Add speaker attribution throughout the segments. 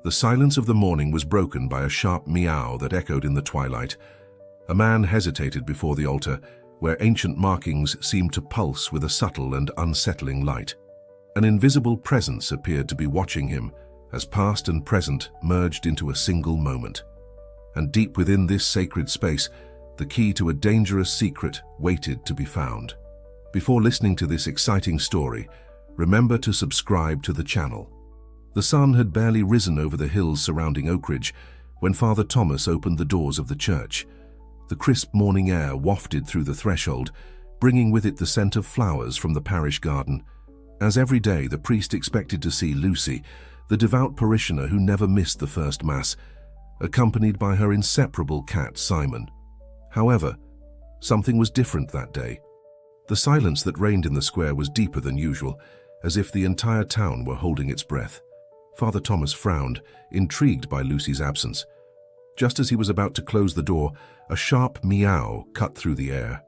Speaker 1: The silence of the morning was broken by a sharp meow that echoed in the twilight. A man hesitated before the altar, where ancient markings seemed to pulse with a subtle and unsettling light. An invisible presence appeared to be watching him, as past and present merged into a single moment. And deep within this sacred space, the key to a dangerous secret waited to be found. Before listening to this exciting story, remember to subscribe to the channel. The sun had barely risen over the hills surrounding Oakridge when Father Thomas opened the doors of the church. The crisp morning air wafted through the threshold, bringing with it the scent of flowers from the parish garden. As every day, the priest expected to see Lucy, the devout parishioner who never missed the first Mass, accompanied by her inseparable cat, Simon. However, something was different that day. The silence that reigned in the square was deeper than usual, as if the entire town were holding its breath. Father Thomas frowned, intrigued by Lucy's absence. Just as he was about to close the door, a sharp meow cut through the air.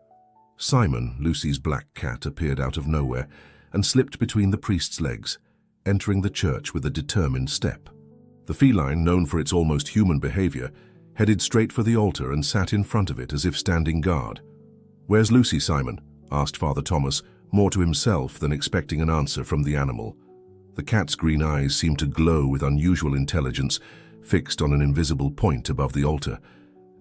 Speaker 1: Simon, Lucy's black cat, appeared out of nowhere and slipped between the priest's legs, entering the church with a determined step. The feline, known for its almost human behavior, headed straight for the altar and sat in front of it as if standing guard. "Where's Lucy, Simon?" asked Father Thomas, more to himself than expecting an answer from the animal. The cat's green eyes seemed to glow with unusual intelligence, fixed on an invisible point above the altar.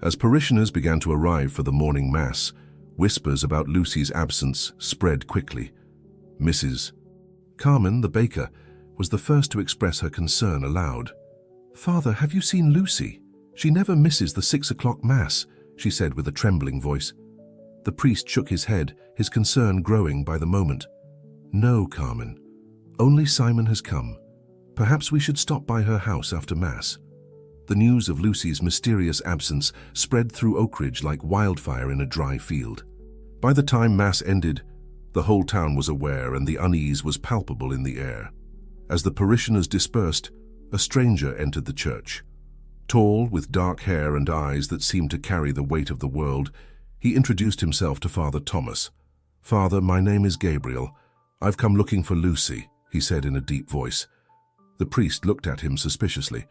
Speaker 1: As parishioners began to arrive for the morning Mass, whispers about Lucy's absence spread quickly. Mrs. Carmen, the baker, was the first to express her concern aloud. "Father, have you seen Lucy? She never misses the 6 o'clock Mass," she said with a trembling voice. The priest shook his head, his concern growing by the moment. "No, Carmen. Only Simon has come. Perhaps we should stop by her house after Mass." The news of Lucy's mysterious absence spread through Oakridge like wildfire in a dry field. By the time Mass ended, the whole town was aware and the unease was palpable in the air. As the parishioners dispersed, a stranger entered the church. Tall, with dark hair and eyes that seemed to carry the weight of the world, he introduced himself to Father Thomas. "Father, my name is Gabriel. I've come looking for Lucy," he said in a deep voice. The priest looked at him suspiciously.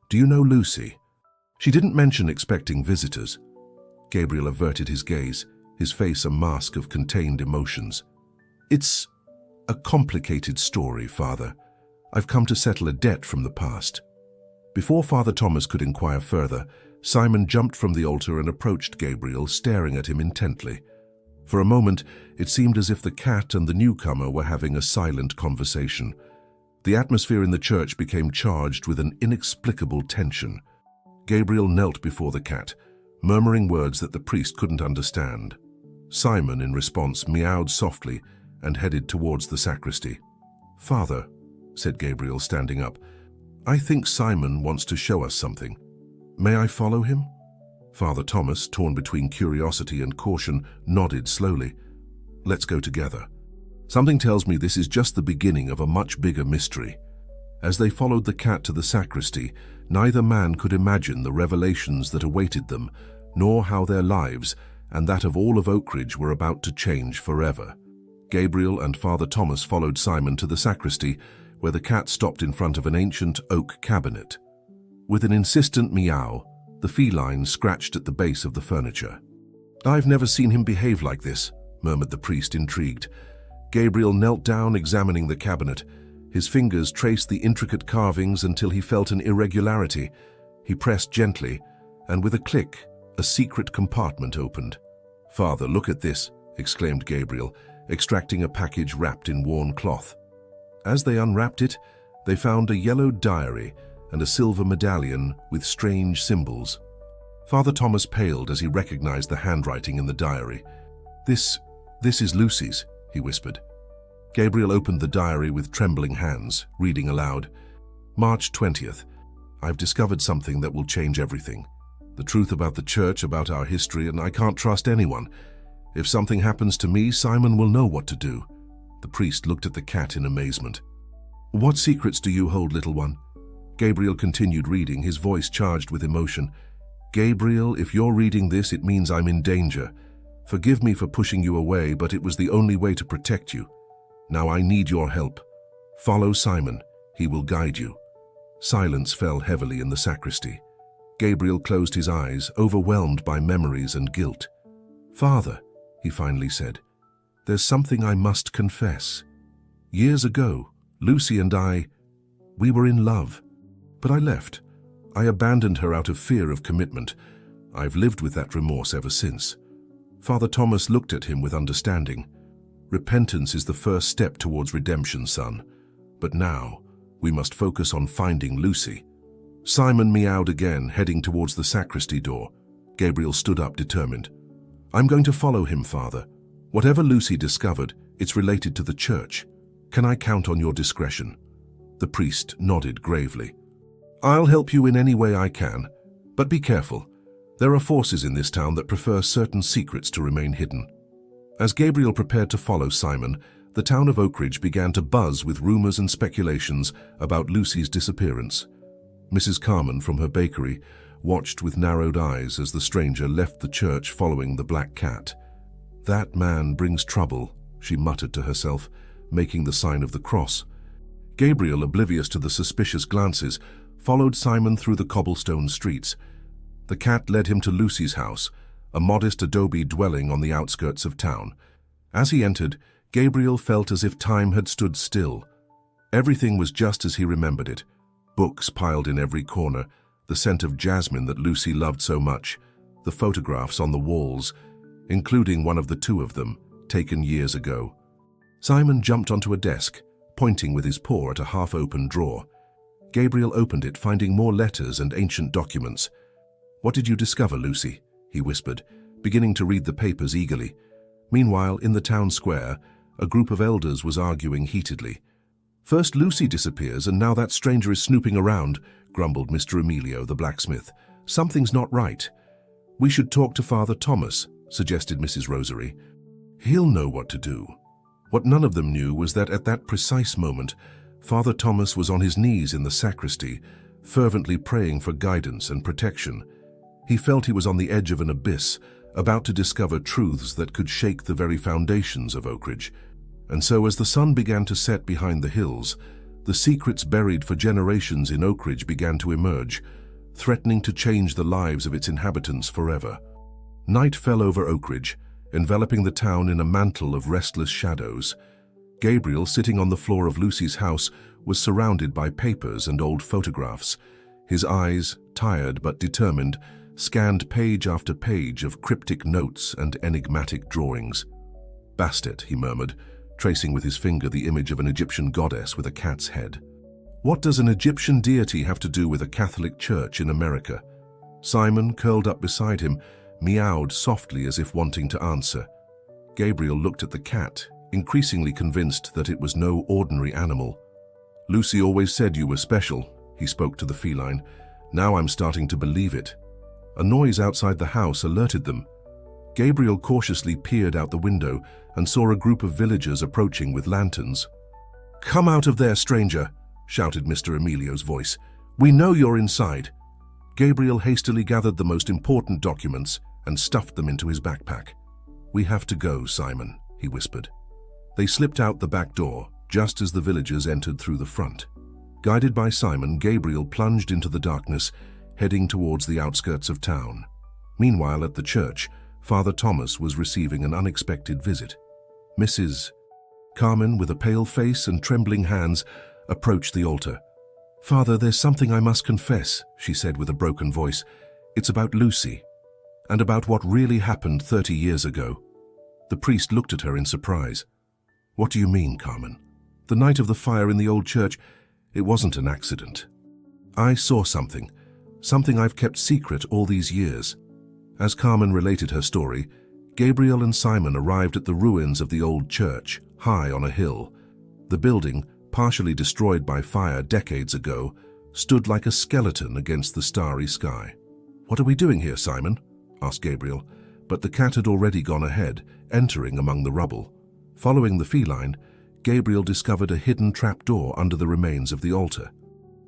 Speaker 1: "Do you know Lucy?" "She didn't mention expecting visitors." Gabriel averted his gaze, his face a mask of contained emotions. "It's a complicated story, Father. I've come to settle a debt from the past." Before Father Thomas could inquire further, Simon jumped from the altar and approached Gabriel, staring at him intently. For a moment, it seemed as if the cat and the newcomer were having a silent conversation. The atmosphere in the church became charged with an inexplicable tension. Gabriel knelt before the cat, murmuring words that the priest couldn't understand. Simon, in response, meowed softly and headed towards the sacristy. "Father," said Gabriel, standing up, "I think Simon wants to show us something. May I follow him?" Father Thomas, torn between curiosity and caution, nodded slowly. "Let's go together. Something tells me this is just the beginning of a much bigger mystery." As they followed the cat to the sacristy, neither man could imagine the revelations that awaited them, nor how their lives, and that of all of Oakridge, were about to change forever. Gabriel and Father Thomas followed Simon to the sacristy, where the cat stopped in front of an ancient oak cabinet. With an insistent meow, the feline scratched at the base of the furniture. "I've never seen him behave like this," murmured the priest, intrigued. Gabriel knelt down, examining the cabinet. His fingers traced the intricate carvings until he felt an irregularity. He pressed gently, and with a click, a secret compartment opened. "Father, look at this," exclaimed Gabriel, extracting a package wrapped in worn cloth. As they unwrapped it, they found a yellow diary and a silver medallion with strange symbols. Father Thomas paled as he recognized the handwriting in the diary. This is Lucy's," he whispered. Gabriel opened the diary with trembling hands, reading aloud. "March 20th. I've discovered something that will change everything. The truth about the church, about our history, and I can't trust anyone. If something happens to me, Simon will know what to do." The priest looked at the cat in amazement. "What secrets do you hold, little one?" Gabriel continued reading, his voice charged with emotion. "Gabriel, if you're reading this, it means I'm in danger. Forgive me for pushing you away, but it was the only way to protect you. Now I need your help. Follow Simon. He will guide you." Silence fell heavily in the sacristy. Gabriel closed his eyes, overwhelmed by memories and guilt. "Father," he finally said, "there's something I must confess. Years ago, Lucy and we were in love. But I left. I abandoned her out of fear of commitment. I've lived with that remorse ever since." Father Thomas looked at him with understanding. "Repentance is the first step towards redemption, son. But now, we must focus on finding Lucy." Simon meowed again, heading towards the sacristy door. Gabriel stood up, determined. "I'm going to follow him, Father. Whatever Lucy discovered, it's related to the church. Can I count on your discretion?" The priest nodded gravely. "I'll help you in any way I can, but be careful. There are forces in this town that prefer certain secrets to remain hidden." As Gabriel prepared to follow Simon, the town of Oakridge began to buzz with rumors and speculations about Lucy's disappearance. Mrs. Carman, from her bakery, watched with narrowed eyes as the stranger left the church following the black cat. "That man brings trouble," she muttered to herself, making the sign of the cross. Gabriel, oblivious to the suspicious glances, followed Simon through the cobblestone streets. The cat led him to Lucy's house, a modest adobe dwelling on the outskirts of town. As he entered, Gabriel felt as if time had stood still. Everything was just as he remembered it. Books piled in every corner, the scent of jasmine that Lucy loved so much, the photographs on the walls, including one of the two of them, taken years ago. Simon jumped onto a desk, pointing with his paw at a half-open drawer. Gabriel opened it, finding more letters and ancient documents. "What did you discover, Lucy?" he whispered, beginning to read the papers eagerly. Meanwhile, in the town square, a group of elders was arguing heatedly. "First Lucy disappears, and now that stranger is snooping around," grumbled Mr. Emilio, the blacksmith. "Something's not right." "We should talk to Father Thomas," suggested Mrs. Rosary. "He'll know what to do." What none of them knew was that at that precise moment, Father Thomas was on his knees in the sacristy, fervently praying for guidance and protection. He felt he was on the edge of an abyss, about to discover truths that could shake the very foundations of Oakridge. And so as the sun began to set behind the hills, the secrets buried for generations in Oakridge began to emerge, threatening to change the lives of its inhabitants forever. Night fell over Oakridge, enveloping the town in a mantle of restless shadows. Gabriel, sitting on the floor of Lucy's house, was surrounded by papers and old photographs. His eyes, tired but determined, scanned page after page of cryptic notes and enigmatic drawings. "Bastet," he murmured, tracing with his finger the image of an Egyptian goddess with a cat's head. "What does an Egyptian deity have to do with a Catholic church in America?" Simon, curled up beside him, meowed softly as if wanting to answer. Gabriel looked at the cat, increasingly convinced that it was no ordinary animal. "Lucy always said you were special," he spoke to the feline. "Now I'm starting to believe it." A noise outside the house alerted them. Gabriel cautiously peered out the window and saw a group of villagers approaching with lanterns. "Come out of there, stranger," shouted Mr. Emilio's voice. "We know you're inside." Gabriel hastily gathered the most important documents and stuffed them into his backpack. "We have to go, Simon," he whispered. They slipped out the back door, just as the villagers entered through the front. Guided by Simon, Gabriel plunged into the darkness, heading towards the outskirts of town. Meanwhile, at the church, Father Thomas was receiving an unexpected visit. Mrs. Carman, with a pale face and trembling hands, approached the altar. "Father, there's something I must confess," she said with a broken voice. "It's about Lucy, and about what really happened 30 years ago." The priest looked at her in surprise. "What do you mean, Carman? The night of the fire in the old church, it wasn't an accident. I saw something I've kept secret all these years." As Carman related her story, Gabriel and Simon arrived at the ruins of the old church, high on a hill. The building, partially destroyed by fire decades ago, stood like a skeleton against the starry sky. "What are we doing here, Simon?" asked Gabriel, but the cat had already gone ahead, entering among the rubble. Following the feline, Gabriel discovered a hidden trapdoor under the remains of the altar.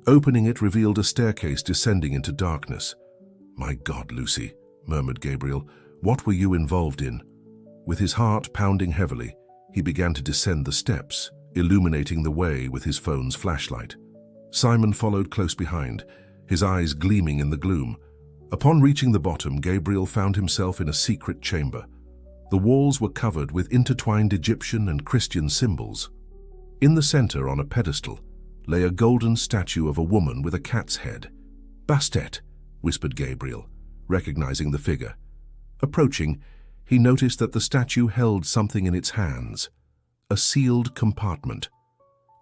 Speaker 1: Opening it revealed a staircase descending into darkness. "My God, Lucy," murmured Gabriel, "what were you involved in?" With his heart pounding heavily, he began to descend the steps, illuminating the way with his phone's flashlight. Simon followed close behind, his eyes gleaming in the gloom. Upon reaching the bottom, Gabriel found himself in a secret chamber. The walls were covered with intertwined Egyptian and Christian symbols. In the center, on a pedestal, lay a golden statue of a woman with a cat's head. "Bastet," whispered Gabriel, recognizing the figure. Approaching, he noticed that the statue held something in its hands, a sealed compartment.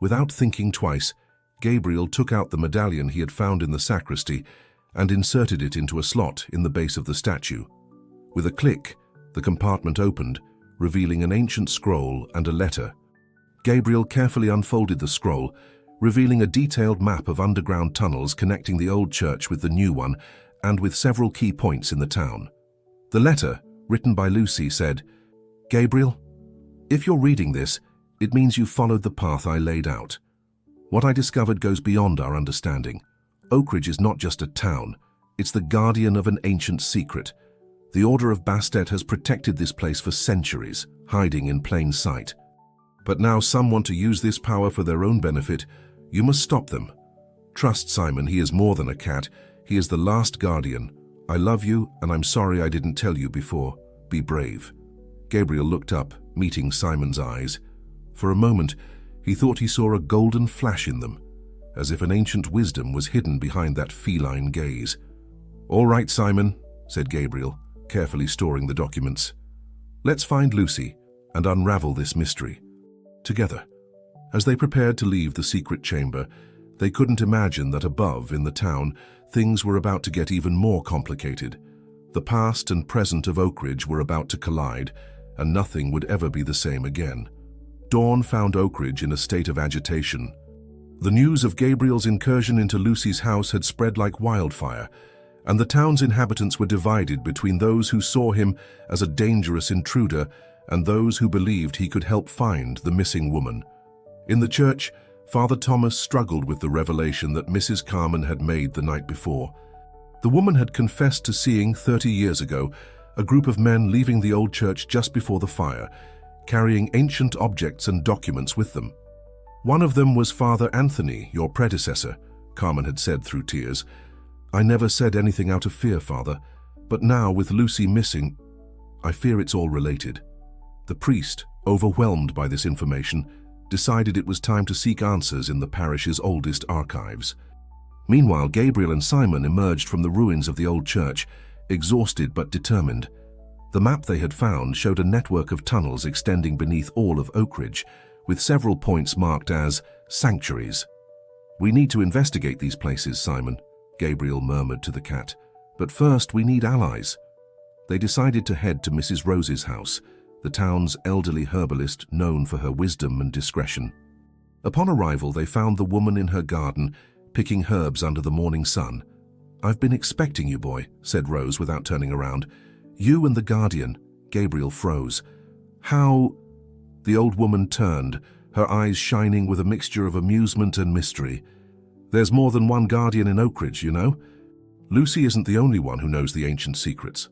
Speaker 1: Without thinking twice, Gabriel took out the medallion he had found in the sacristy and inserted it into a slot in the base of the statue. With a click, the compartment opened, revealing an ancient scroll and a letter. Gabriel carefully unfolded the scroll, revealing a detailed map of underground tunnels connecting the old church with the new one and with several key points in the town. The letter, written by Lucy, said, "Gabriel, if you're reading this, it means you've followed the path I laid out. What I discovered goes beyond our understanding. Oakridge is not just a town, it's the guardian of an ancient secret. The Order of Bastet has protected this place for centuries, hiding in plain sight. But now some want to use this power for their own benefit. You must stop them. Trust Simon, he is more than a cat. He is the last guardian. I love you, and I'm sorry I didn't tell you before. Be brave." Gabriel looked up, meeting Simon's eyes. For a moment, he thought he saw a golden flash in them, as if an ancient wisdom was hidden behind that feline gaze. "All right, Simon," said Gabriel, carefully storing the documents. "Let's find Lucy and unravel this mystery together." As they prepared to leave the secret chamber, they couldn't imagine that above, in the town, things were about to get even more complicated. The past and present of Oakridge were about to collide, and nothing would ever be the same again. Dawn found Oakridge in a state of agitation. The news of Gabriel's incursion into Lucy's house had spread like wildfire, and the town's inhabitants were divided between those who saw him as a dangerous intruder and those who believed he could help find the missing woman. In the church, Father Thomas struggled with the revelation that Mrs. Carman had made the night before. The woman had confessed to seeing, 30 years ago, a group of men leaving the old church just before the fire, carrying ancient objects and documents with them. "One of them was Father Anthony, your predecessor," Carman had said through tears. "I never said anything out of fear, Father, but now with Lucy missing, I fear it's all related." The priest, overwhelmed by this information, decided it was time to seek answers in the parish's oldest archives. Meanwhile, Gabriel and Simon emerged from the ruins of the old church, exhausted but determined. The map they had found showed a network of tunnels extending beneath all of Oakridge, with several points marked as sanctuaries. "We need to investigate these places, Simon," Gabriel murmured to the cat. "But first, we need allies." They decided to head to Mrs. Rose's house, the town's elderly herbalist known for her wisdom and discretion. Upon arrival, they found the woman in her garden, picking herbs under the morning sun. "I've been expecting you, boy," said Rose without turning around. "You and the guardian." Gabriel froze. "How—" The old woman turned, her eyes shining with a mixture of amusement and mystery. "There's more than one guardian in Oakridge, you know. Lucy isn't the only one who knows the ancient secrets."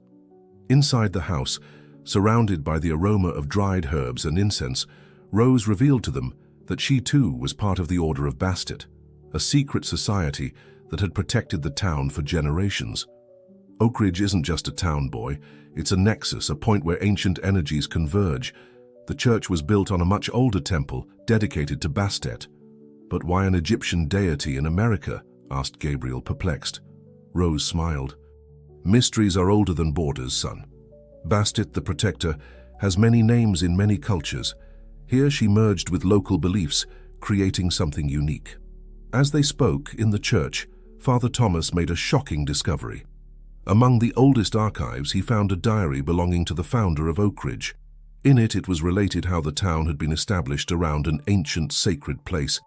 Speaker 1: Inside the house, surrounded by the aroma of dried herbs and incense, Rose revealed to them that she too was part of the Order of Bastet, a secret society that had protected the town for generations. Oakridge isn't just a town, boy. It's a nexus, a point where ancient energies converge. The church was built on a much older temple dedicated to Bastet. "But why an Egyptian deity in America?" asked Gabriel, perplexed. Rose smiled. "Mysteries are older than borders, son. Bastet, the protector, has many names in many cultures. Here she merged with local beliefs, creating something unique." As they spoke in the church, Father Thomas made a shocking discovery. Among the oldest archives, he found a diary belonging to the founder of Oakridge. In it was related how the town had been established around an ancient sacred place,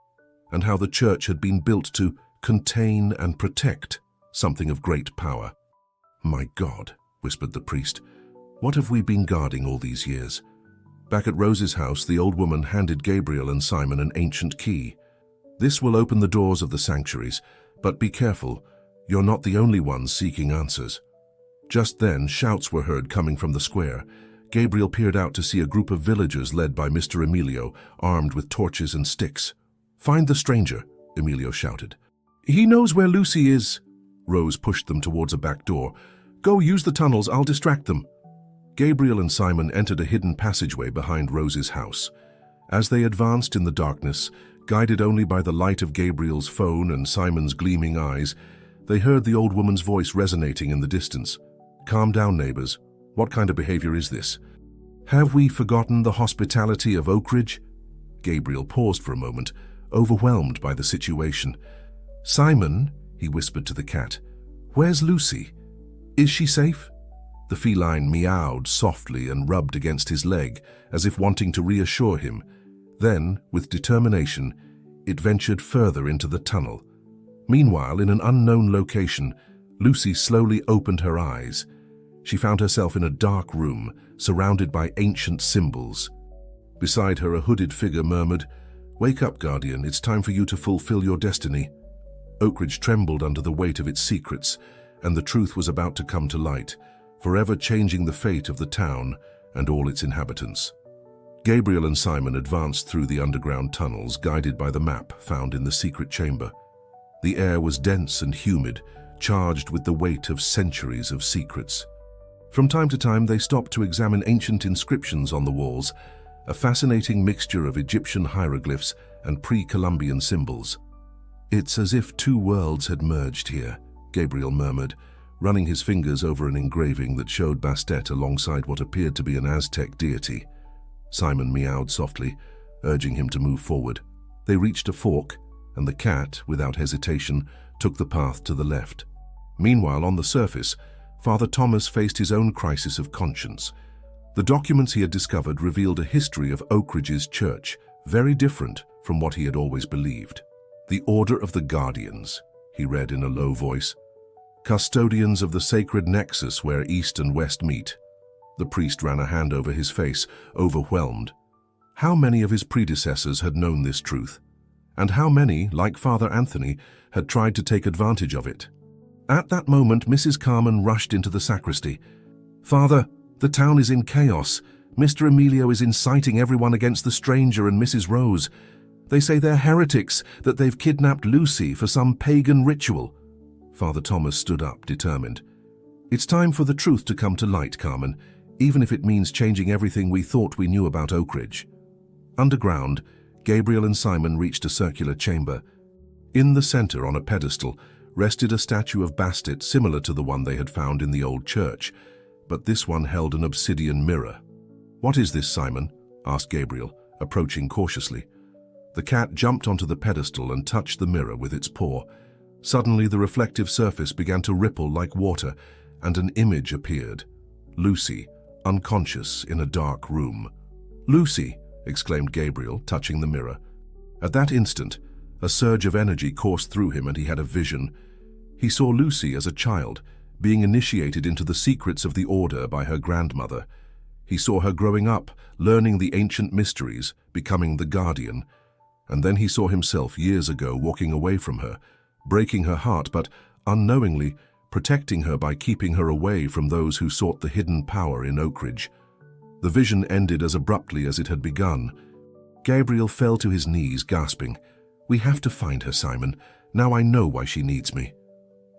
Speaker 1: and how the church had been built to contain and protect something of great power. "My God," whispered the priest, "what have we been guarding all these years?" Back at Rose's house, the old woman handed Gabriel and Simon an ancient key. "This will open the doors of the sanctuaries, but be careful, you're not the only ones seeking answers." Just then, shouts were heard coming from the square. Gabriel peered out to see a group of villagers led by Mr. Emilio, armed with torches and sticks. "Find the stranger," Emilio shouted. "He knows where Lucy is." Rose pushed them towards a back door. "Go use the tunnels, I'll distract them." Gabriel and Simon entered a hidden passageway behind Rose's house. As they advanced in the darkness, guided only by the light of Gabriel's phone and Simon's gleaming eyes, they heard the old woman's voice resonating in the distance. "Calm down, neighbors. What kind of behavior is this? Have we forgotten the hospitality of Oakridge?" Gabriel paused for a moment, overwhelmed by the situation. "Simon," he whispered to the cat, "where's Lucy? Is she safe?" The feline meowed softly and rubbed against his leg, as if wanting to reassure him. Then, with determination, it ventured further into the tunnel. Meanwhile, in an unknown location, Lucy slowly opened her eyes. She found herself in a dark room, surrounded by ancient symbols. Beside her, a hooded figure murmured, "Wake up, Guardian, it's time for you to fulfill your destiny." Oakridge trembled under the weight of its secrets, and the truth was about to come to light, forever changing the fate of the town and all its inhabitants. Gabriel and Simon advanced through the underground tunnels, guided by the map found in the secret chamber. The air was dense and humid, charged with the weight of centuries of secrets. From time to time, they stopped to examine ancient inscriptions on the walls, a fascinating mixture of Egyptian hieroglyphs and pre-Columbian symbols. "It's as if two worlds had merged here," Gabriel murmured, running his fingers over an engraving that showed Bastet alongside what appeared to be an Aztec deity. Simon meowed softly, urging him to move forward. They reached a fork, and the cat, without hesitation, took the path to the left. Meanwhile, on the surface, Father Thomas faced his own crisis of conscience. The documents he had discovered revealed a history of Oakridge's church, very different from what he had always believed. "The Order of the Guardians," he read in a low voice. "Custodians of the sacred nexus where East and West meet." The priest ran a hand over his face, overwhelmed. How many of his predecessors had known this truth? And how many, like Father Anthony, had tried to take advantage of it? At that moment, Mrs. Carmen rushed into the sacristy. "Father, the town is in chaos. Mr. Emilio is inciting everyone against the stranger and Mrs. Rose. They say they're heretics, that they've kidnapped Lucy for some pagan ritual." Father Thomas stood up, determined. "It's time for the truth to come to light, Carmen, even if it means changing everything we thought we knew about Oakridge." Underground, Gabriel and Simon reached a circular chamber. In the center, on a pedestal, rested a statue of Bastet similar to the one they had found in the old church, but this one held an obsidian mirror. "What is this, Simon?" asked Gabriel, approaching cautiously. The cat jumped onto the pedestal and touched the mirror with its paw. Suddenly, the reflective surface began to ripple like water, and an image appeared. Lucy, unconscious in a dark room. "Lucy!" exclaimed Gabriel, touching the mirror. At that instant, a surge of energy coursed through him and he had a vision. He saw Lucy as a child, being initiated into the secrets of the Order by her grandmother. He saw her growing up, learning the ancient mysteries, becoming the Guardian. And then he saw himself years ago walking away from her, breaking her heart, but unknowingly protecting her by keeping her away from those who sought the hidden power in Oakridge. The vision ended as abruptly as it had begun. Gabriel fell to his knees, gasping, "We have to find her, Simon. Now I know why she needs me."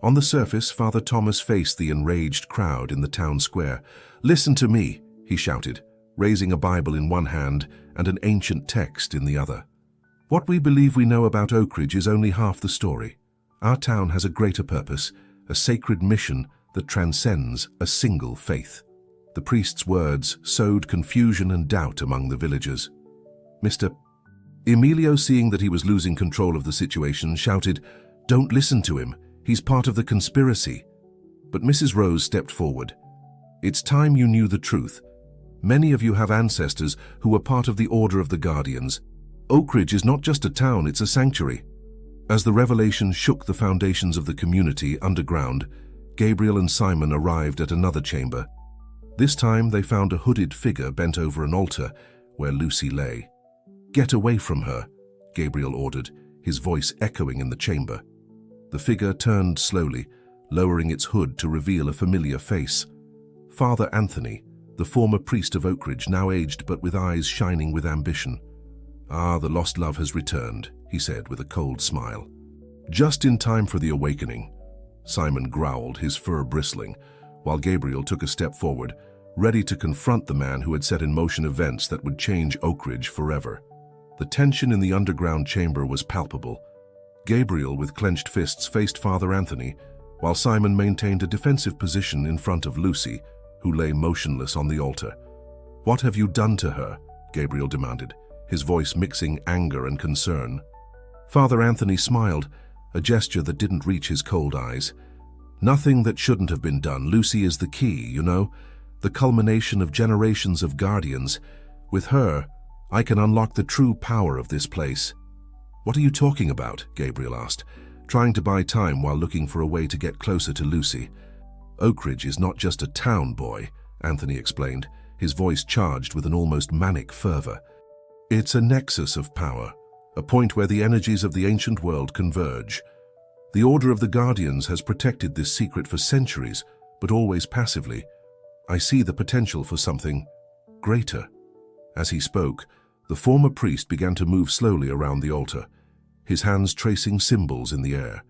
Speaker 1: On the surface, Father Thomas faced the enraged crowd in the town square. "Listen to me," he shouted, raising a Bible in one hand and an ancient text in the other. "What we believe we know about Oakridge is only half the story. Our town has a greater purpose, a sacred mission that transcends a single faith." The priest's words sowed confusion and doubt among the villagers. Mr. Emilio, seeing that he was losing control of the situation, shouted, "Don't listen to him. He's part of the conspiracy." But Mrs. Rose stepped forward. "It's time you knew the truth. Many of you have ancestors who were part of the Order of the Guardians. Oakridge is not just a town, it's a sanctuary." As the revelation shook the foundations of the community underground, Gabriel and Simon arrived at another chamber. This time they found a hooded figure bent over an altar where Lucy lay. "Get away from her," Gabriel ordered, his voice echoing in the chamber. The figure turned slowly, lowering its hood to reveal a familiar face. Father Anthony, the former priest of Oakridge, now aged but with eyes shining with ambition. "Ah, the lost love has returned," he said with a cold smile. Just in time for the awakening. Simon growled, his fur bristling, while Gabriel took a step forward, ready to confront the man who had set in motion events that would change Oakridge forever. The tension in the underground chamber was palpable. Gabriel, with clenched fists, faced Father Anthony, while Simon maintained a defensive position in front of Lucy, who lay motionless on the altar. "What have you done to her?" Gabriel demanded, his voice mixing anger and concern. Father Anthony smiled, a gesture that didn't reach his cold eyes. "Nothing that shouldn't have been done. Lucy is the key, you know, the culmination of generations of guardians. With her, I can unlock the true power of this place." "What are you talking about?" Gabriel asked, trying to buy time while looking for a way to get closer to Lucy. "Oakridge is not just a town, boy," Anthony explained, his voice charged with an almost manic fervor. "It's a nexus of power, a point where the energies of the ancient world converge. The Order of the Guardians has protected this secret for centuries, but always passively. I see the potential for something greater." As he spoke, the former priest began to move slowly around the altar, his hands tracing symbols in the air.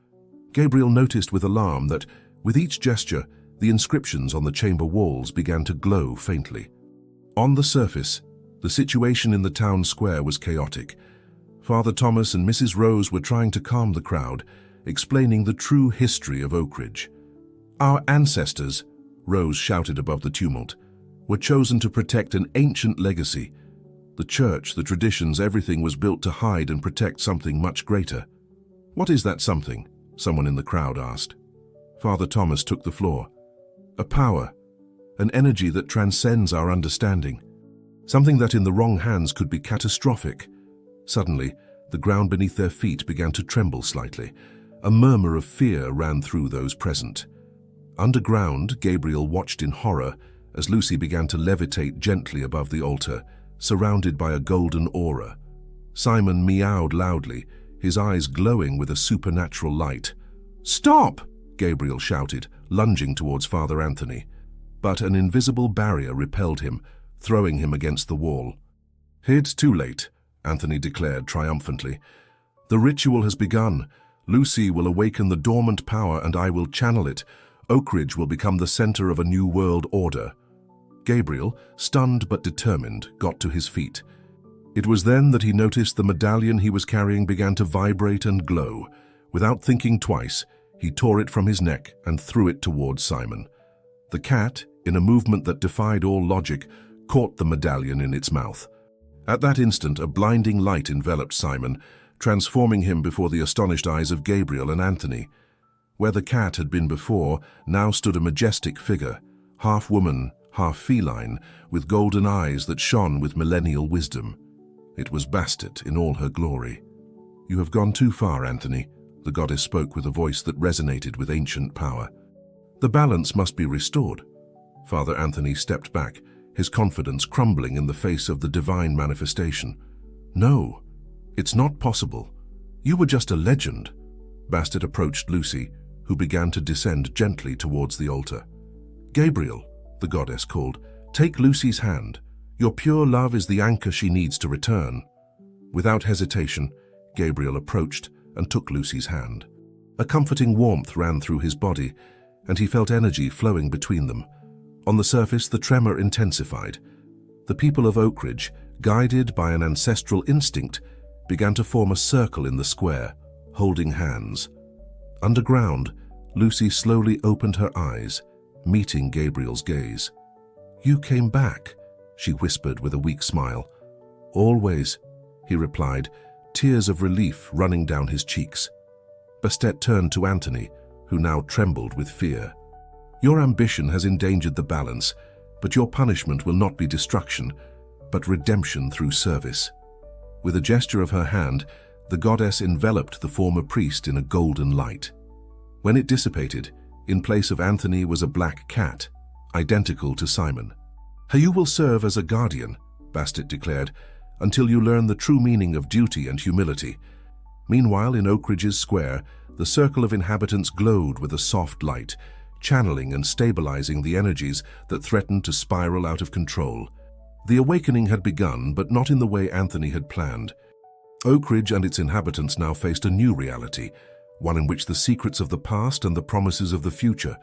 Speaker 1: Gabriel noticed with alarm that, with each gesture, the inscriptions on the chamber walls began to glow faintly. On the surface, the situation in the town square was chaotic. Father Thomas and Mrs. Rose were trying to calm the crowd, explaining the true history of Oakridge. "Our ancestors," Rose shouted above the tumult, "were chosen to protect an ancient legacy. The church, the traditions, everything was built to hide and protect something much greater." "What is that something?" someone in the crowd asked. Father Thomas took the floor. "A power, an energy that transcends our understanding. Something that in the wrong hands could be catastrophic." Suddenly, the ground beneath their feet began to tremble slightly. A murmur of fear ran through those present. Underground, Gabriel watched in horror as Lucy began to levitate gently above the altar, surrounded by a golden aura. Simon meowed loudly, his eyes glowing with a supernatural light. "Stop!" Gabriel shouted, lunging towards Father Anthony. But an invisible barrier repelled him, throwing him against the wall. "It's too late," Anthony declared triumphantly. "The ritual has begun. Lucy will awaken the dormant power and I will channel it. Oakridge will become the center of a new world order." Gabriel, stunned but determined, got to his feet. It was then that he noticed the medallion he was carrying began to vibrate and glow. Without thinking twice, he tore it from his neck and threw it towards Simon. The cat, in a movement that defied all logic, caught the medallion in its mouth. At that instant, a blinding light enveloped Simon, transforming him before the astonished eyes of Gabriel and Anthony. Where the cat had been before, now stood a majestic figure, half woman, half feline, with golden eyes that shone with millennial wisdom. It was Bastet in all her glory. "You have gone too far, Anthony," the goddess spoke with a voice that resonated with ancient power. "The balance must be restored." Father Anthony stepped back, his confidence crumbling in the face of the divine manifestation. "No, it's not possible. You were just a legend." Bastet approached Lucy, who began to descend gently towards the altar. "Gabriel," the goddess called, "take Lucy's hand. Your pure love is the anchor she needs to return." Without hesitation, Gabriel approached and took Lucy's hand. A comforting warmth ran through his body, and he felt energy flowing between them. On the surface, the tremor intensified. The people of Oakridge, guided by an ancestral instinct, began to form a circle in the square, holding hands. Underground, Lucy slowly opened her eyes, meeting Gabriel's gaze. "You came back," she whispered with a weak smile. "Always," he replied, tears of relief running down his cheeks. Bastet turned to Anthony, who now trembled with fear. "Your ambition has endangered the balance, but your punishment will not be destruction, but redemption through service." With a gesture of her hand, the goddess enveloped the former priest in a golden light. When it dissipated, in place of Anthony was a black cat, identical to Simon. "You will serve as a guardian," Bastet declared, "until you learn the true meaning of duty and humility." Meanwhile, in Oakridge's square, the circle of inhabitants glowed with a soft light, channeling and stabilizing the energies that threatened to spiral out of control. The awakening had begun, but not in the way Anthony had planned. Oakridge and its inhabitants now faced a new reality, one in which the secrets of the past and the promises of the future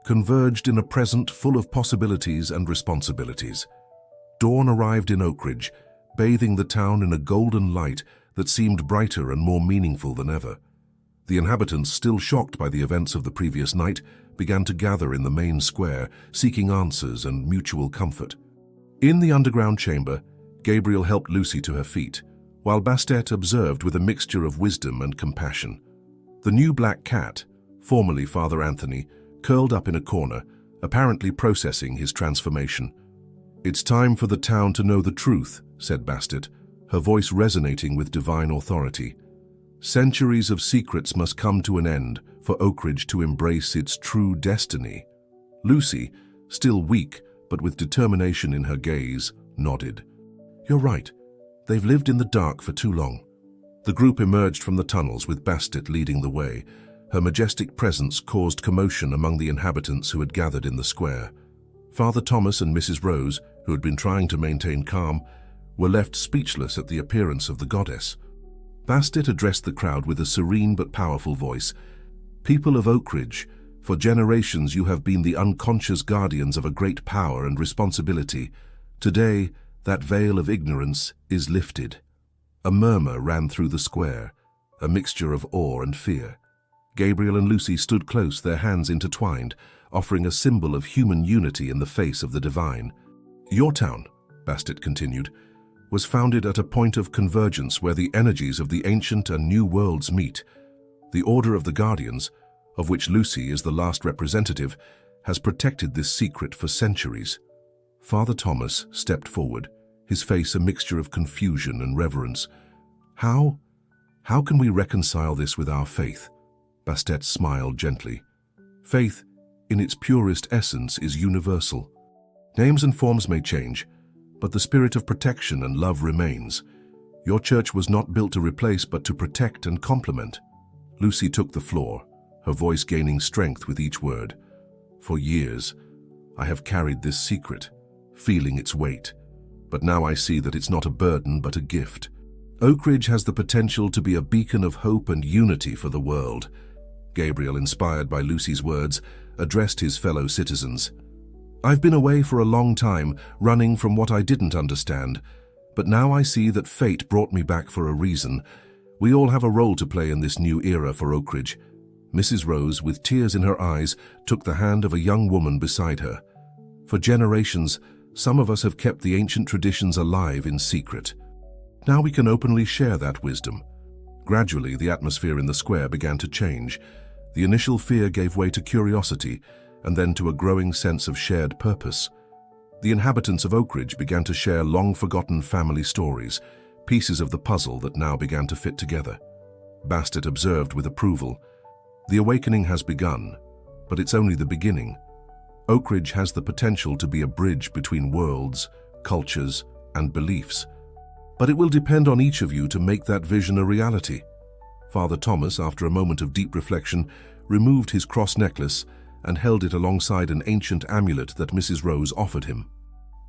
Speaker 1: converged in a present full of possibilities and responsibilities. Dawn arrived in Oakridge, bathing the town in a golden light that seemed brighter and more meaningful than ever. The inhabitants, still shocked by the events of the previous night, began to gather in the main square, seeking answers and mutual comfort. In the underground chamber, Gabriel helped Lucy to her feet, while Bastet observed with a mixture of wisdom and compassion. The new black cat, formerly Father Anthony, curled up in a corner, apparently processing his transformation. "It's time for the town to know the truth," said Bastet, her voice resonating with divine authority. "Centuries of secrets must come to an end for Oakridge to embrace its true destiny." Lucy, still weak but with determination in her gaze, nodded. "You're right. They've lived in the dark for too long." The group emerged from the tunnels with Bastet leading the way. Her majestic presence caused commotion among the inhabitants who had gathered in the square. Father Thomas and Mrs. Rose, who had been trying to maintain calm, were left speechless at the appearance of the goddess. Bastet addressed the crowd with a serene but powerful voice. "People of Oakridge, for generations you have been the unconscious guardians of a great power and responsibility. Today, that veil of ignorance is lifted." A murmur ran through the square, a mixture of awe and fear. Gabriel and Lucy stood close, their hands intertwined, offering a symbol of human unity in the face of the divine. "Your town," Bastet continued, "was founded at a point of convergence where the energies of the ancient and new worlds meet. The Order of the Guardians, of which Lucy is the last representative, has protected this secret for centuries." Father Thomas stepped forward, his face a mixture of confusion and reverence. How can we reconcile this with our faith?" Bastet smiled gently. "Faith, in its purest essence, is universal. Names and forms may change, but the spirit of protection and love remains. Your church was not built to replace, but to protect and complement." Lucy took the floor, her voice gaining strength with each word. "For years, I have carried this secret, feeling its weight. But now I see that it's not a burden, but a gift. Oakridge has the potential to be a beacon of hope and unity for the world." Gabriel, inspired by Lucy's words, addressed his fellow citizens. "I've been away for a long time, running from what I didn't understand. But now I see that fate brought me back for a reason. We all have a role to play in this new era for Oakridge." Mrs. Rose, with tears in her eyes, took the hand of a young woman beside her. "For generations, some of us have kept the ancient traditions alive in secret. Now we can openly share that wisdom." Gradually, the atmosphere in the square began to change. The initial fear gave way to curiosity, and then to a growing sense of shared purpose. The inhabitants of Oakridge began to share long-forgotten family stories, pieces of the puzzle that now began to fit together. Bastet observed with approval. "The awakening has begun, but it's only the beginning. Oakridge has the potential to be a bridge between worlds, cultures, and beliefs. But it will depend on each of you to make that vision a reality." Father Thomas, after a moment of deep reflection, removed his cross necklace and held it alongside an ancient amulet that Mrs. Rose offered him.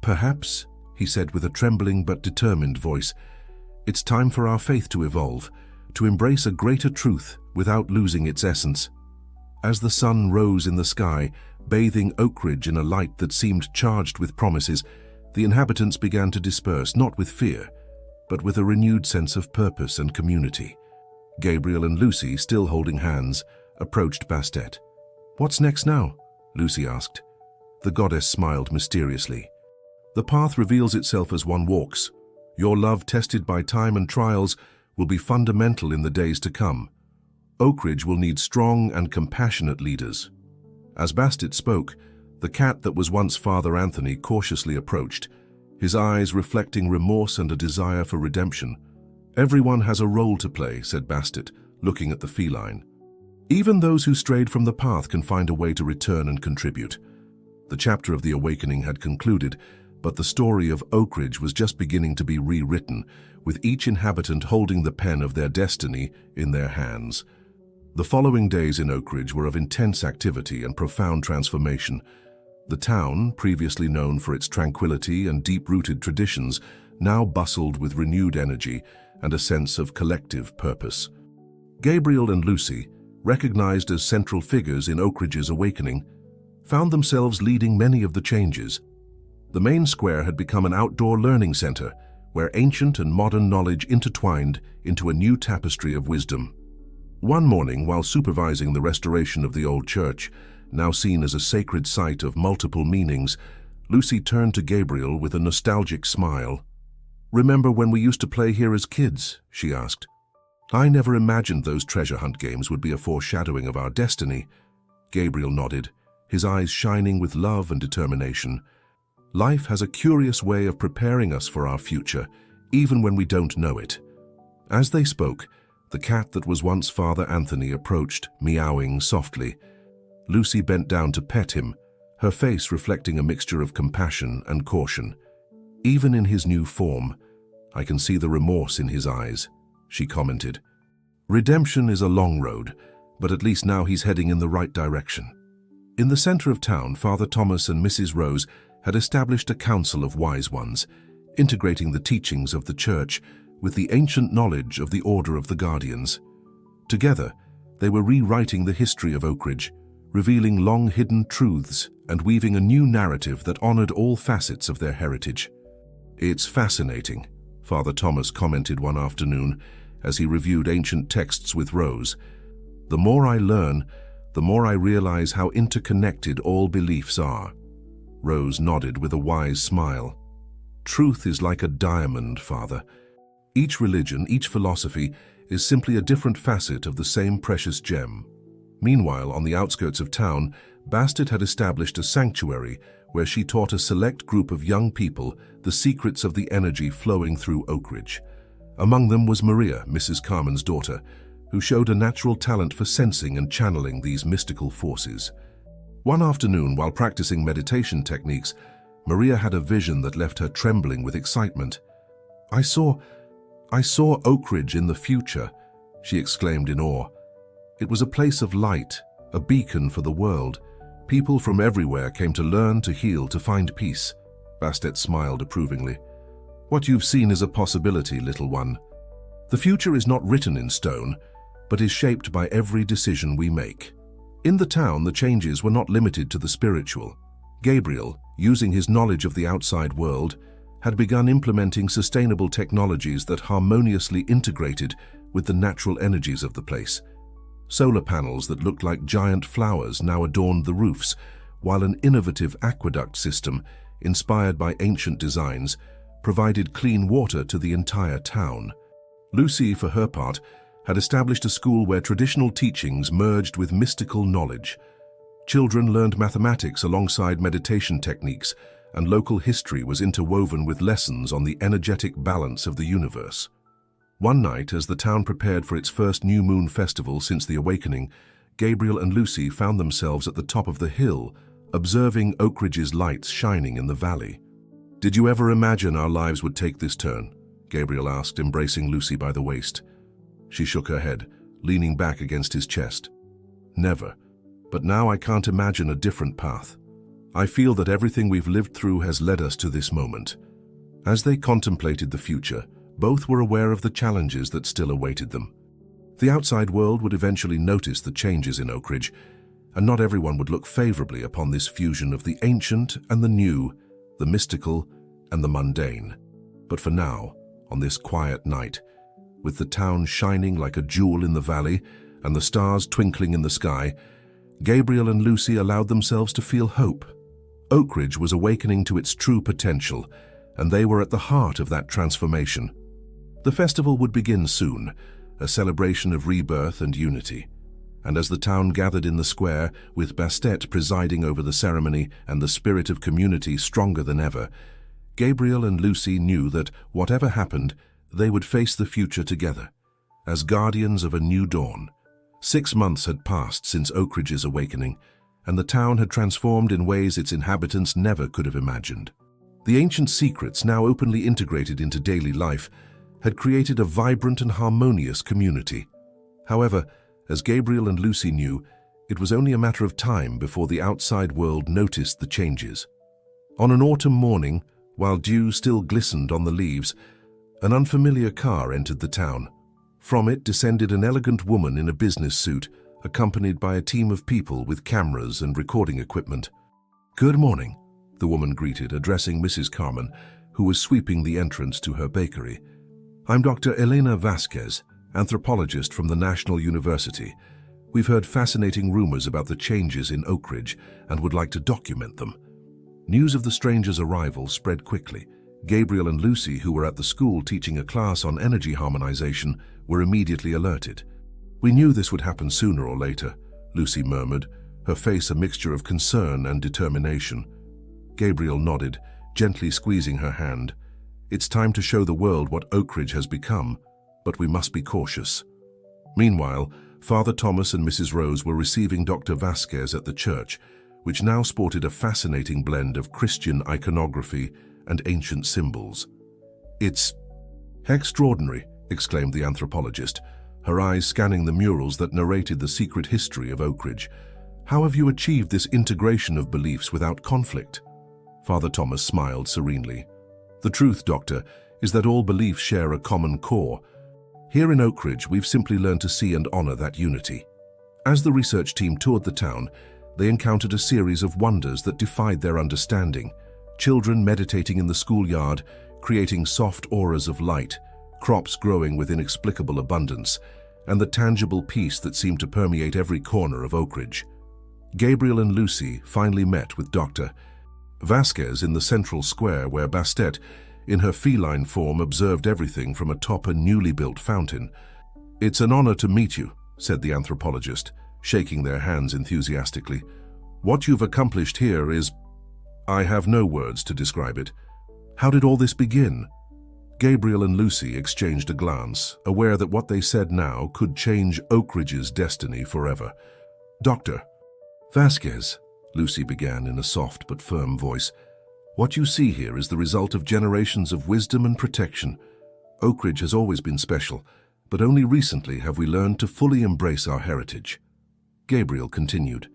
Speaker 1: "Perhaps," he said with a trembling but determined voice, "it's time for our faith to evolve, to embrace a greater truth without losing its essence." As the sun rose in the sky, bathing Oakridge in a light that seemed charged with promises, the inhabitants began to disperse, not with fear, but with a renewed sense of purpose and community. Gabriel and Lucy, still holding hands, approached Bastet. "What's next now?" Lucy asked. The goddess smiled mysteriously. "The path reveals itself as one walks. Your love, tested by time and trials, will be fundamental in the days to come. Oakridge will need strong and compassionate leaders." As Bastet spoke, the cat that was once Father Anthony cautiously approached, his eyes reflecting remorse and a desire for redemption. "Everyone has a role to play," said Bastet, looking at the feline. "Even those who strayed from the path can find a way to return and contribute." The chapter of the awakening had concluded, but the story of Oakridge was just beginning to be rewritten, with each inhabitant holding the pen of their destiny in their hands. The following days in Oakridge were of intense activity and profound transformation. The town, previously known for its tranquility and deep-rooted traditions, now bustled with renewed energy and a sense of collective purpose. Gabriel and Lucy, recognized as central figures in Oakridge's awakening, found themselves leading many of the changes. The main square had become an outdoor learning center where ancient and modern knowledge intertwined into a new tapestry of wisdom. One morning, while supervising the restoration of the old church, now seen as a sacred site of multiple meanings, Lucy turned to Gabriel with a nostalgic smile. "Remember when we used to play here as kids?" she asked. "I never imagined those treasure hunt games would be a foreshadowing of our destiny." Gabriel nodded, his eyes shining with love and determination. Life has a curious way of preparing us for our future, even when we don't know it. As they spoke, the cat that was once Father Anthony approached, meowing softly. Lucy bent down to pet him, her face reflecting a mixture of compassion and caution. "Even in his new form, I can see the remorse in his eyes," she commented. "Redemption is a long road, but at least now he's heading in the right direction." In the center of town, Father Thomas and Mrs. Rose had established a council of wise ones, integrating the teachings of the church with the ancient knowledge of the Order of the Guardians. Together, they were rewriting the history of Oakridge, revealing long-hidden truths and weaving a new narrative that honored all facets of their heritage. "It's fascinating," Father Thomas commented one afternoon as he reviewed ancient texts with Rose. "The more I learn, the more I realize how interconnected all beliefs are." Rose nodded with a wise smile. "Truth is like a diamond, Father. Each religion, each philosophy, is simply a different facet of the same precious gem." Meanwhile, on the outskirts of town, Bastet had established a sanctuary where she taught a select group of young people the secrets of the energy flowing through Oakridge. Among them was Maria, Mrs. Carmen's daughter, who showed a natural talent for sensing and channeling these mystical forces. One afternoon, while practicing meditation techniques, Maria had a vision that left her trembling with excitement. I saw Oakridge in the future," she exclaimed in awe. "It was a place of light, a beacon for the world. People from everywhere came to learn, to heal, to find peace." Bastet smiled approvingly. "What you've seen is a possibility, little one. The future is not written in stone, but is shaped by every decision we make." In the town, the changes were not limited to the spiritual. Gabriel, using his knowledge of the outside world, had begun implementing sustainable technologies that harmoniously integrated with the natural energies of the place. Solar panels that looked like giant flowers now adorned the roofs, while an innovative aqueduct system, inspired by ancient designs, provided clean water to the entire town. Lucy, for her part, had established a school where traditional teachings merged with mystical knowledge. Children learned mathematics alongside meditation techniques, and local history was interwoven with lessons on the energetic balance of the universe. One night, as the town prepared for its first new moon festival since the awakening, Gabriel and Lucy found themselves at the top of the hill, observing Oakridge's lights shining in the valley. "Did you ever imagine our lives would take this turn?" Gabriel asked, embracing Lucy by the waist. She shook her head, leaning back against his chest. "Never. But now I can't imagine a different path. I feel that everything we've lived through has led us to this moment." As they contemplated the future, both were aware of the challenges that still awaited them. The outside world would eventually notice the changes in Oakridge, and not everyone would look favorably upon this fusion of the ancient and the new, the mystical and the mundane. But for now, on this quiet night, with the town shining like a jewel in the valley and the stars twinkling in the sky, Gabriel and Lucy allowed themselves to feel hope. Oakridge was awakening to its true potential, and they were at the heart of that transformation. The festival would begin soon, a celebration of rebirth and unity. And as the town gathered in the square, with Bastet presiding over the ceremony and the spirit of community stronger than ever, Gabriel and Lucy knew that, whatever happened, they would face the future together, as guardians of a new dawn. 6 months had passed since Oakridge's awakening, and the town had transformed in ways its inhabitants never could have imagined. The ancient secrets, now openly integrated into daily life, had created a vibrant and harmonious community. However, as Gabriel and Lucy knew, it was only a matter of time before the outside world noticed the changes. On an autumn morning, while dew still glistened on the leaves, an unfamiliar car entered the town. From it descended an elegant woman in a business suit, accompanied by a team of people with cameras and recording equipment. "Good morning," the woman greeted, addressing Mrs. Carmen, who was sweeping the entrance to her bakery. "I'm Dr. Elena Vasquez, anthropologist from the National University. We've heard fascinating rumors about the changes in Oak Ridge and would like to document them." News of the stranger's arrival spread quickly. Gabriel and Lucy, who were at the school teaching a class on energy harmonization, were immediately alerted. "We knew this would happen sooner or later," Lucy murmured, her face a mixture of concern and determination. Gabriel nodded, gently squeezing her hand. "It's time to show the world what Oak Ridge has become, but we must be cautious." Meanwhile, Father Thomas and Mrs. Rose were receiving Dr. Vasquez at the church, which now sported a fascinating blend of Christian iconography and ancient symbols. "It's extraordinary," exclaimed the anthropologist, her eyes scanning the murals that narrated the secret history of Oak Ridge. "How have you achieved this integration of beliefs without conflict?" Father Thomas smiled serenely. "The truth, Doctor, is that all beliefs share a common core. Here in Oak Ridge, we've simply learned to see and honor that unity." As the research team toured the town, they encountered a series of wonders that defied their understanding. Children meditating in the schoolyard, creating soft auras of light, crops growing with inexplicable abundance, and the tangible peace that seemed to permeate every corner of Oak Ridge. Gabriel and Lucy finally met with Dr. Vasquez in the central square where Bastet, in her feline form, observed everything from atop a newly built fountain. "It's an honor to meet you," said the anthropologist, shaking their hands enthusiastically. "What you've accomplished here is... I have no words to describe it. How did all this begin?" Gabriel and Lucy exchanged a glance, aware that what they said now could change Oak Ridge's destiny forever. "Dr. Vasquez," Lucy began in a soft but firm voice, "what you see here is the result of generations of wisdom and protection. Oak Ridge has always been special, but only recently have we learned to fully embrace our heritage." Gabriel continued,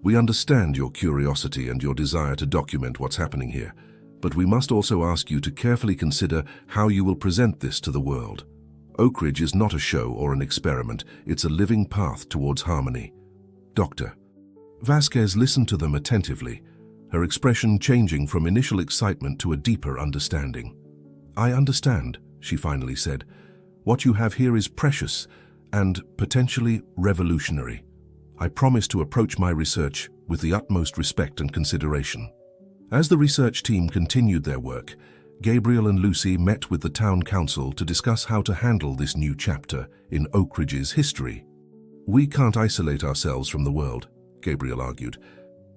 Speaker 1: "We understand your curiosity and your desire to document what's happening here, but we must also ask you to carefully consider how you will present this to the world. Oak Ridge is not a show or an experiment, it's a living path towards harmony." Dr. Vasquez listened to them attentively, her expression changing from initial excitement to a deeper understanding. "I understand," she finally said. "What you have here is precious and potentially revolutionary. I promise to approach my research with the utmost respect and consideration." As the research team continued their work, Gabriel and Lucy met with the town council to discuss how to handle this new chapter in Oak Ridge's history. "We can't isolate ourselves from the world," Gabriel argued,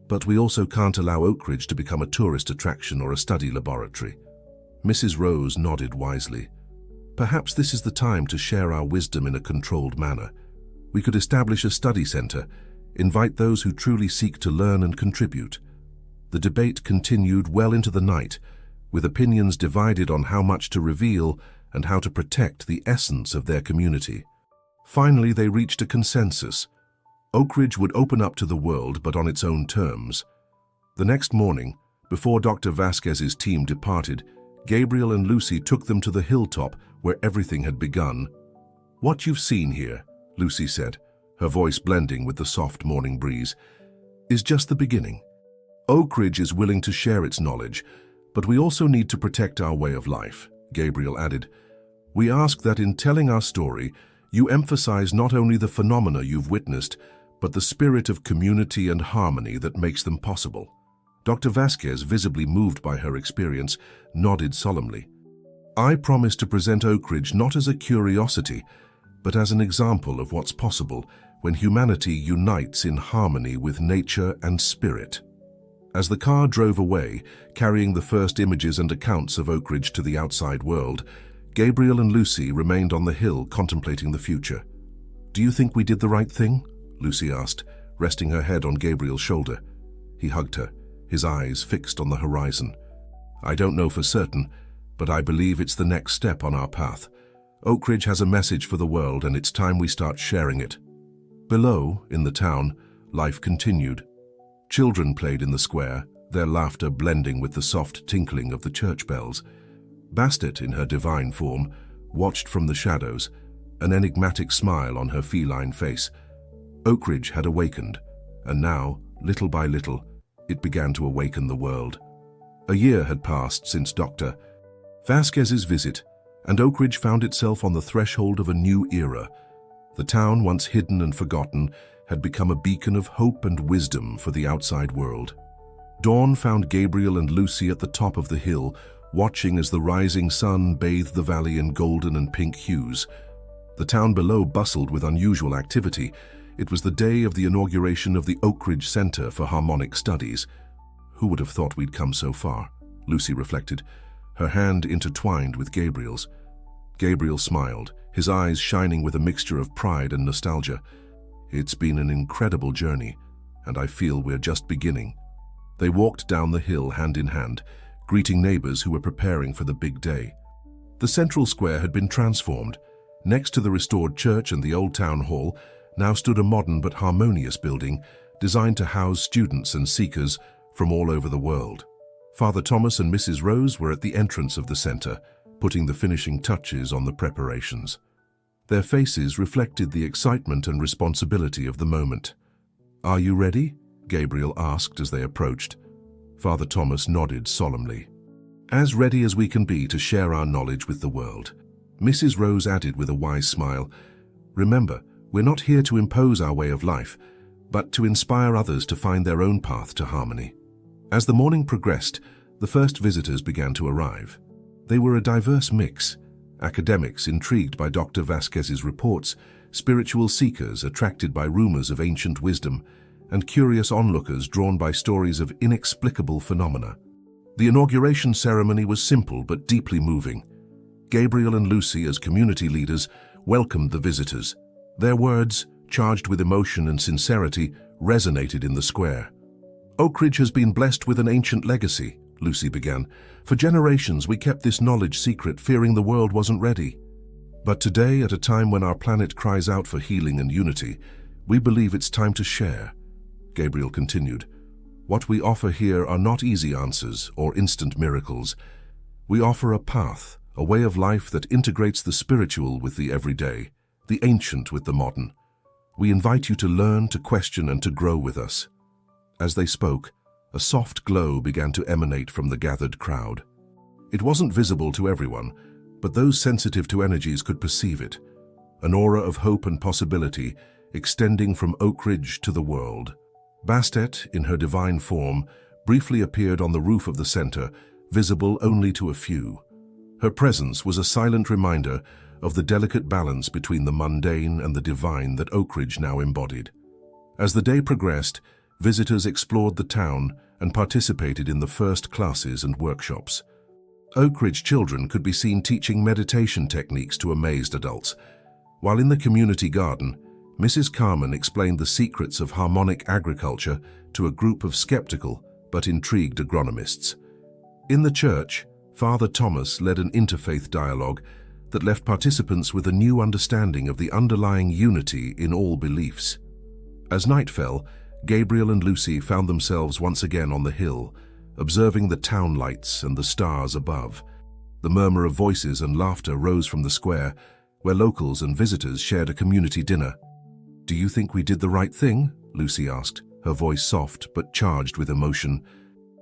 Speaker 1: "but we also can't allow Oak Ridge to become a tourist attraction or a study laboratory." Mrs. Rose nodded wisely. "Perhaps this is the time to share our wisdom in a controlled manner. We could establish a study center, invite those who truly seek to learn and contribute." The debate continued well into the night, with opinions divided on how much to reveal and how to protect the essence of their community. Finally, they reached a consensus. Oak Ridge would open up to the world, but on its own terms. The next morning, before Dr. Vasquez's team departed, Gabriel and Lucy took them to the hilltop where everything had begun. "What you've seen here," Lucy said, her voice blending with the soft morning breeze, "is just the beginning. Oak Ridge is willing to share its knowledge, but we also need to protect our way of life," Gabriel added. "We ask that in telling our story, you emphasize not only the phenomena you've witnessed, but the spirit of community and harmony that makes them possible." Dr. Vasquez, visibly moved by her experience, nodded solemnly. "I promise to present Oak Ridge not as a curiosity, but as an example of what's possible when humanity unites in harmony with nature and spirit." As the car drove away, carrying the first images and accounts of Oak Ridge to the outside world, Gabriel and Lucy remained on the hill contemplating the future. "Do you think we did the right thing?" Lucy asked, resting her head on Gabriel's shoulder. He hugged her, his eyes fixed on the horizon. "I don't know for certain, but I believe it's the next step on our path. Oak Ridge has a message for the world, and it's time we start sharing it." Below, in the town, life continued. Children played in the square, their laughter blending with the soft tinkling of the church bells. Bastet, in her divine form, watched from the shadows, an enigmatic smile on her feline face. Oakridge had awakened, and now, little by little, it began to awaken the world. A year had passed since Dr. Vasquez's visit, and Oakridge found itself on the threshold of a new era. The town, once hidden and forgotten, had become a beacon of hope and wisdom for the outside world. Dawn found Gabriel and Lucy at the top of the hill, watching as the rising sun bathed the valley in golden and pink hues. The town below bustled with unusual activity. It was the day of the inauguration of the Oakridge Center for Harmonic Studies. Who would have thought we'd come so far? Lucy reflected, her hand intertwined with Gabriel's. Gabriel smiled, his eyes shining with a mixture of pride and nostalgia. It's been an incredible journey, and I feel we're just beginning. They walked down the hill hand in hand, greeting neighbors who were preparing for the big day. The central square had been transformed. Next to the restored church and the old town hall, now stood a modern but harmonious building designed to house students and seekers from all over the world. Father Thomas and Mrs. Rose were at the entrance of the center, putting the finishing touches on the preparations. Their faces reflected the excitement and responsibility of the moment. "Are you ready?" Gabriel asked as they approached. Father Thomas nodded solemnly. "As ready as we can be to share our knowledge with the world." Mrs. Rose added with a wise smile, "Remember, we're not here to impose our way of life, but to inspire others to find their own path to harmony." As the morning progressed, the first visitors began to arrive. They were a diverse mix: academics intrigued by Dr. Vasquez's reports, spiritual seekers attracted by rumors of ancient wisdom, and curious onlookers drawn by stories of inexplicable phenomena. The inauguration ceremony was simple but deeply moving. Gabriel and Lucy, as community leaders, welcomed the visitors. Their words, charged with emotion and sincerity, resonated in the square. "Oakridge has been blessed with an ancient legacy," Lucy began. "For generations we kept this knowledge secret, fearing the world wasn't ready. But today, at a time when our planet cries out for healing and unity, we believe it's time to share." Gabriel continued, "What we offer here are not easy answers or instant miracles. We offer a path, a way of life that integrates the spiritual with the everyday, the ancient with the modern. We invite you to learn, to question, and to grow with us." As they spoke, a soft glow began to emanate from the gathered crowd. It wasn't visible to everyone, but those sensitive to energies could perceive it, an aura of hope and possibility extending from Oakridge to the world. Bastet, in her divine form, briefly appeared on the roof of the center, visible only to a few. Her presence was a silent reminder of the delicate balance between the mundane and the divine that Oakridge now embodied. As the day progressed, visitors explored the town and participated in the first classes and workshops. Oakridge children could be seen teaching meditation techniques to amazed adults, while in the community garden, Mrs. Carmen explained the secrets of harmonic agriculture to a group of skeptical but intrigued agronomists. In the church, Father Thomas led an interfaith dialogue that left participants with a new understanding of the underlying unity in all beliefs. As night fell, Gabriel and Lucy found themselves once again on the hill, observing the town lights and the stars above. The murmur of voices and laughter rose from the square, where locals and visitors shared a community dinner. "Do you think we did the right thing?" Lucy asked, her voice soft but charged with emotion.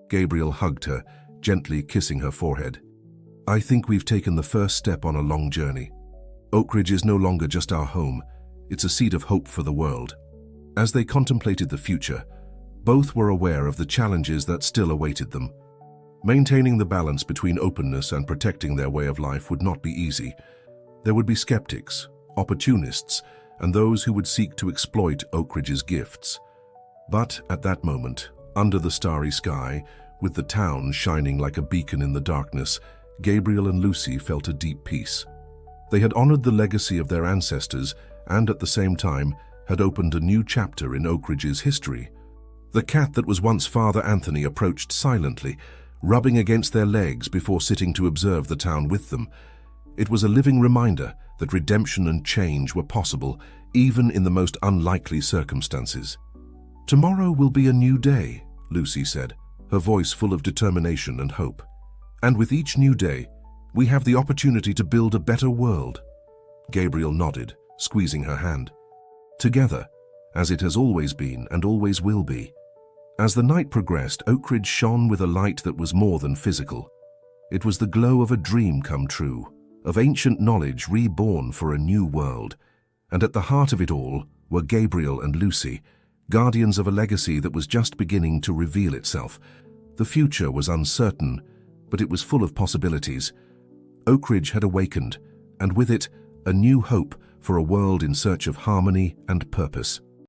Speaker 1: Gabriel hugged her, gently kissing her forehead. "I think we've taken the first step on a long journey. Oakridge is no longer just our home, it's a seed of hope for the world." As they contemplated the future, both were aware of the challenges that still awaited them. Maintaining the balance between openness and protecting their way of life would not be easy. There would be skeptics, opportunists, and those who would seek to exploit Oakridge's gifts. But at that moment, under the starry sky, with the town shining like a beacon in the darkness, Gabriel and Lucy felt a deep peace. They had honored the legacy of their ancestors and, at the same time, had opened a new chapter in Oakridge's history. The cat that was once Father Anthony approached silently, rubbing against their legs before sitting to observe the town with them. It was a living reminder that redemption and change were possible, even in the most unlikely circumstances. "Tomorrow will be a new day," Lucy said, her voice full of determination and hope. "And with each new day, we have the opportunity to build a better world." Gabriel nodded, squeezing her hand. Together, as it has always been and always will be. As the night progressed, Oakridge shone with a light that was more than physical. It was the glow of a dream come true, of ancient knowledge reborn for a new world. And at the heart of it all were Gabriel and Lucy, guardians of a legacy that was just beginning to reveal itself. The future was uncertain, but it was full of possibilities. Oakridge had awakened, and with it, a new hope for a world in search of harmony and purpose.